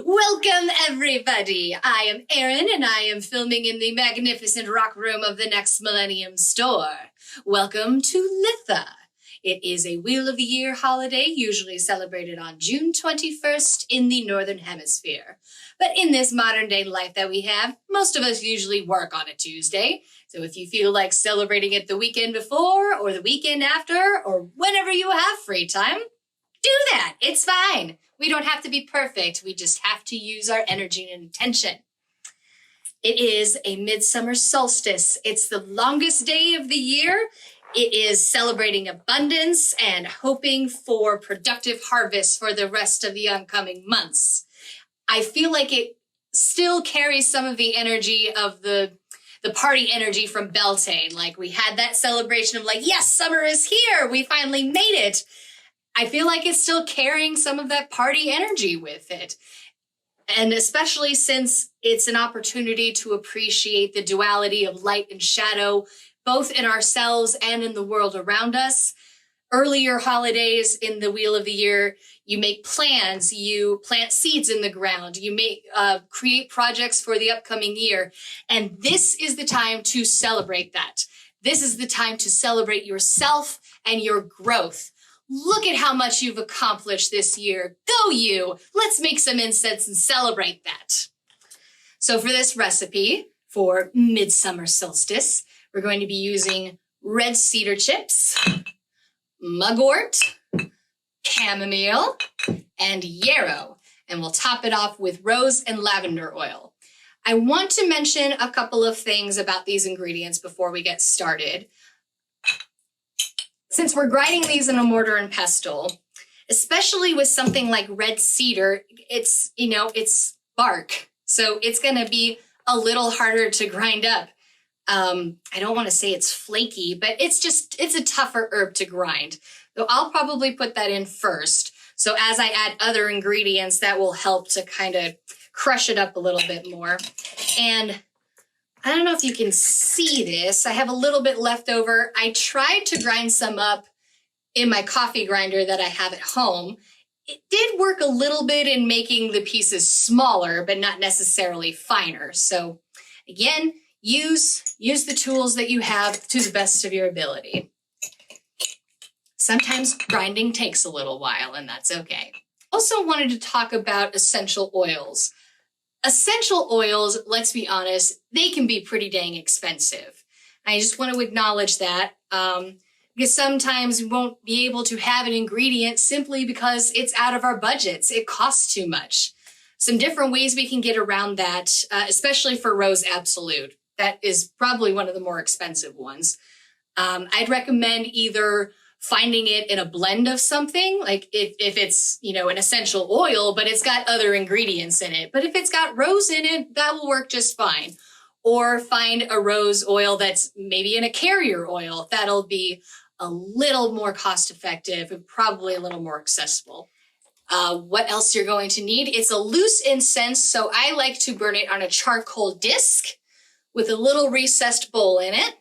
Welcome, everybody. I am Erin, and I am filming in the magnificent rock room of the Next Millennium store. Welcome to Litha. It is a Wheel of the Year holiday, usually celebrated on June 21st in the Northern Hemisphere. But in this modern-day life that we have, most of us usually work on a Tuesday. So if you feel like celebrating it the weekend before, or the weekend after, or whenever you have free time, do that. It's fine. We don't have to be perfect. We just have to use our energy and intention. It is a midsummer solstice. It's the longest day of the year. It is celebrating abundance and hoping for productive harvests for the rest of the oncoming months. I feel like it still carries some of the energy of the party energy from Beltane. Like we had that celebration of like, yes, summer is here. We finally made it. I feel like it's still carrying some of that party energy with it. And especially since it's an opportunity to appreciate the duality of light and shadow, both in ourselves and in the world around us. Earlier holidays in the Wheel of the Year, you make plans, you plant seeds in the ground, you create projects for the upcoming year. And this is the time to celebrate that. This is the time to celebrate yourself and your growth. Look at how much you've accomplished this year. Go you! Let's make some incense and celebrate that. So for this recipe for midsummer solstice, we're going to be using red cedar chips, mugwort, chamomile, and yarrow. And we'll top it off with rose and lavender oil. I want to mention a couple of things about these ingredients before we get started. Since we're grinding these in a mortar and pestle, especially with something like red cedar, it's bark. So it's going to be a little harder to grind up. I don't want to say it's flaky, but it's a tougher herb to grind. So I'll probably put that in first. So as I add other ingredients, that will help to kind of crush it up a little bit more. And I don't know if you can see this. I have a little bit left over. I tried to grind some up in my coffee grinder that I have at home. It did work a little bit in making the pieces smaller, but not necessarily finer. So again, use the tools that you have to the best of your ability. Sometimes grinding takes a little while, and that's okay. Also wanted to talk about essential oils. Essential oils, let's be honest, they can be pretty dang expensive. I just want to acknowledge that because sometimes we won't be able to have an ingredient simply because it's out of our budgets. It costs too much. Some different ways we can get around that, especially for Rose Absolute. That is probably one of the more expensive ones. I'd recommend either finding it in a blend of something, like if it's, an essential oil, but it's got other ingredients in it. But if it's got rose in it, that will work just fine. Or find a rose oil that's maybe in a carrier oil. That'll be a little more cost effective and probably a little more accessible. What else you're going to need? It's a loose incense, so I like to burn it on a charcoal disc with a little recessed bowl in it.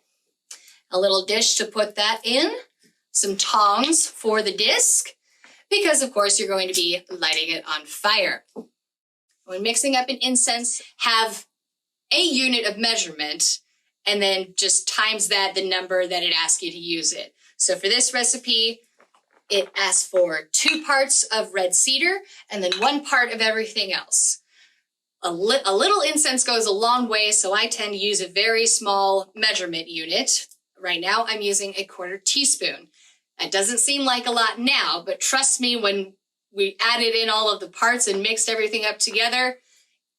A little dish to put that in. Some tongs for the disc, because of course you're going to be lighting it on fire. When mixing up an incense, have a unit of measurement and then just times that the number that it asks you to use it. So for this recipe, it asks for 2 parts of red cedar and then 1 part of everything else. A little incense goes a long way, so I tend to use a very small measurement unit. Right now I'm using a 1/4 teaspoon. That doesn't seem like a lot now, but trust me, when we added in all of the parts and mixed everything up together,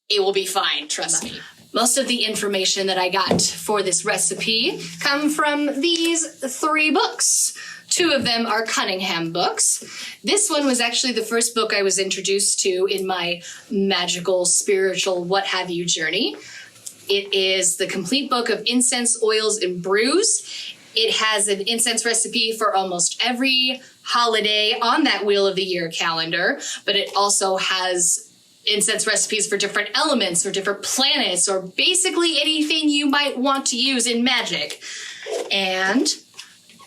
it will be fine, trust me. Most of the information that I got for this recipe come from these 3 books. 2 of them are Cunningham books. This one was actually the first book I was introduced to in my magical, spiritual, what have you journey. It is the complete book of incense, oils, and brews. It has an incense recipe for almost every holiday on that Wheel of the Year calendar, but it also has incense recipes for different elements or different planets or basically anything you might want to use in magic. And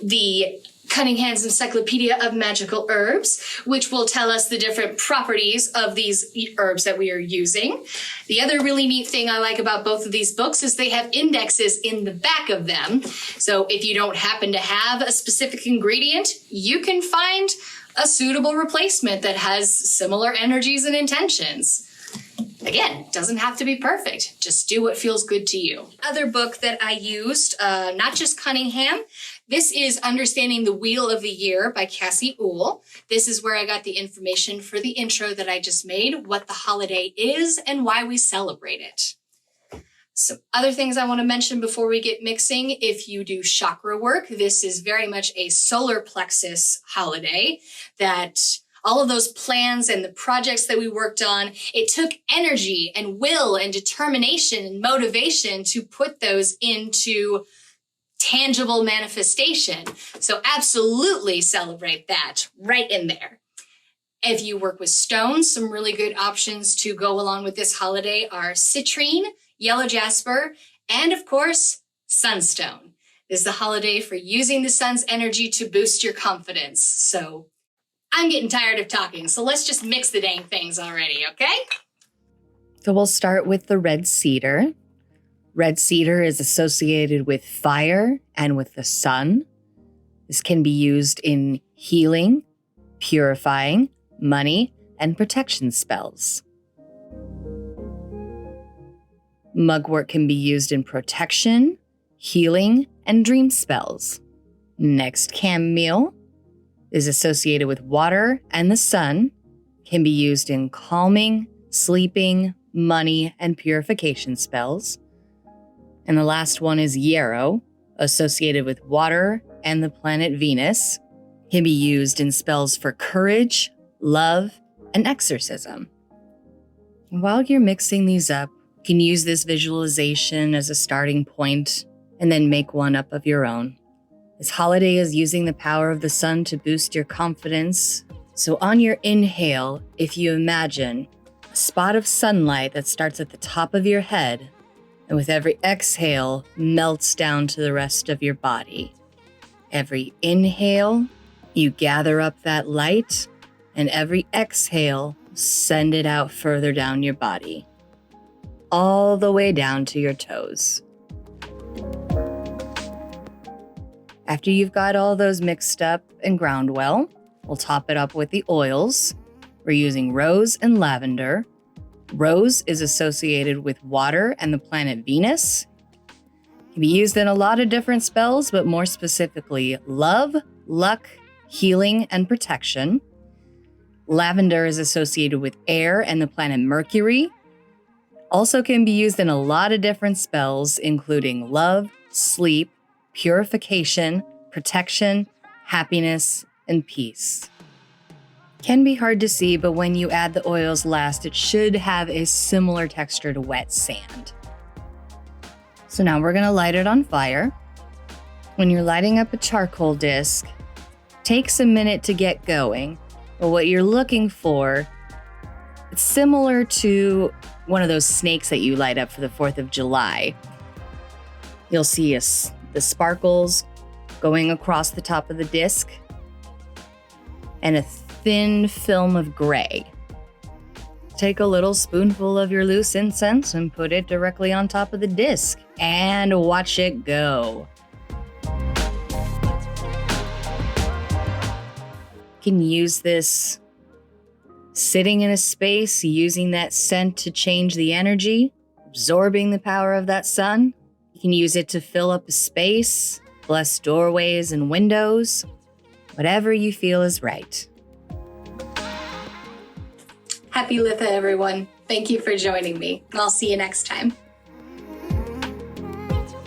the Cunningham's Encyclopedia of Magical Herbs, which will tell us the different properties of these herbs that we are using. The other really neat thing I like about both of these books is they have indexes in the back of them. So if you don't happen to have a specific ingredient, you can find a suitable replacement that has similar energies and intentions. Again, doesn't have to be perfect. Just do what feels good to you. Other book that I used, not just Cunningham. This is Understanding the Wheel of the Year by Cassie Uhl. This is where I got the information for the intro that I just made, what the holiday is and why we celebrate it. Some other things I want to mention before we get mixing. If you do chakra work, this is very much a solar plexus holiday that all of those plans and the projects that we worked on, it took energy and will and determination and motivation to put those into tangible manifestation. So absolutely celebrate that right in there. If you work with stones, some really good options to go along with this holiday are citrine, yellow jasper, and of course, sunstone. This is the holiday for using the sun's energy to boost your confidence. So I'm getting tired of talking, so let's just mix the dang things already, okay? So we'll start with the red cedar. Red cedar is associated with fire and with the sun. This can be used in healing, purifying, money, and protection spells. Mugwort can be used in protection, healing, and dream spells. Next, chamomile is associated with water and the sun, can be used in calming, sleeping, money, and purification spells. And the last one is yarrow, associated with water and the planet Venus, can be used in spells for courage, love, and exorcism. While you're mixing these up, you can use this visualization as a starting point and then make one up of your own. This holiday is using the power of the sun to boost your confidence. So on your inhale, if you imagine a spot of sunlight that starts at the top of your head, and with every exhale, melts down to the rest of your body. Every inhale, you gather up that light, and every exhale, send it out further down your body, all the way down to your toes. After you've got all those mixed up and ground well, we'll top it up with the oils. We're using rose and lavender. Rose is associated with water and the planet Venus. It can be used in a lot of different spells, but more specifically, love, luck, healing, and protection. Lavender is associated with air and the planet Mercury. Also can be used in a lot of different spells, including love, sleep, purification, protection, happiness, and peace. Can be hard to see, but when you add the oils last, it should have a similar texture to wet sand. So now we're gonna light it on fire. When you're lighting up a charcoal disc, it takes a minute to get going, but what you're looking for, it's similar to one of those snakes that you light up for the 4th of July. You'll see the sparkles going across the top of the disc and a thin film of gray. Take a little spoonful of your loose incense and put it directly on top of the disc and watch it go. You can use this sitting in a space, using that scent to change the energy, absorbing the power of that sun. You can use it to fill up a space, bless doorways and windows, whatever you feel is right. Happy Litha, everyone. Thank you for joining me. I'll see you next time.